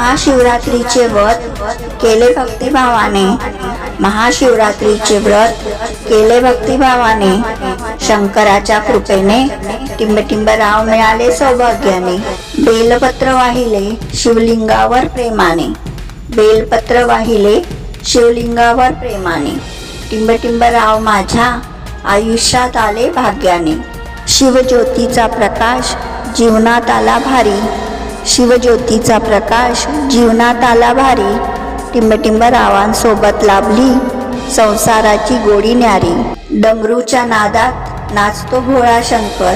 महाशिवरात्रीचे व्रत केले भक्तिभावाने, महाशिवरात्रीचे व्रत केले भक्तिभावाने, शंकराच्या कृपेने टिंबटिंबराव मिळाले सौभाग्याने। बेलपत्र वाहिले शिवलिंगावर प्रेमाने, बेलपत्र वाहिले शिवलिंगावर प्रेमाने, टिंबटिंबराव माझ्या आयुष्यात आले भाग्याने। शिवज्योतीचा प्रकाश जीवनात आला भारी, शिवज्योतीचा प्रकाश जीवनात आला भारी, टिंबटिंबरावांसोबत लाभली संसाराची गोडी न्यारी। डमरूच्या नादात नाचतो भोळा शंकर,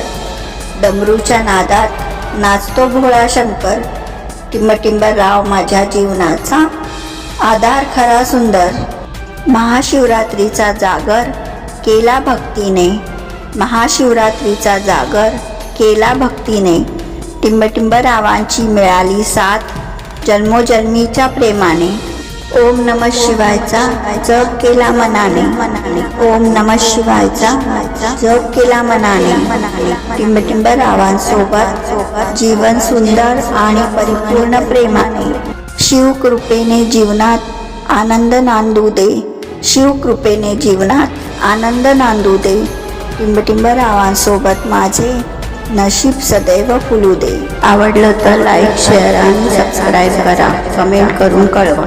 डमरूच्या नादात नाचतो भोळा शंकर, टिंबटिंबराव माझ्या जीवनाचा आधार खरा सुंदर। महाशिवरात्रीचा जागर केला भक्तीने, महाशिवरात्रीचा जागर केला भक्तीने, टिंबटिंबरावांची मिळाली साथ जन्मोजन्मीच्या प्रेमाने। ओम नमः शिवायचा जप केला मनाने, ओम नमः शिवायचा जप केला मनाने, टिंबटिंबरावांसोबत जीवन सुंदर आणि परिपूर्ण प्रेमाने। शिवकृपेने जीवनात आनंद नांदू दे, शिवकृपेने जीवनात आनंद नांदू दे, टिंबटिंबरावांसोबत माझे नशीब सदैव फुलू दे। आवडलं तर लाईक, शेअर आणि सबस्क्राईब करा, कमेंट करून कळवा।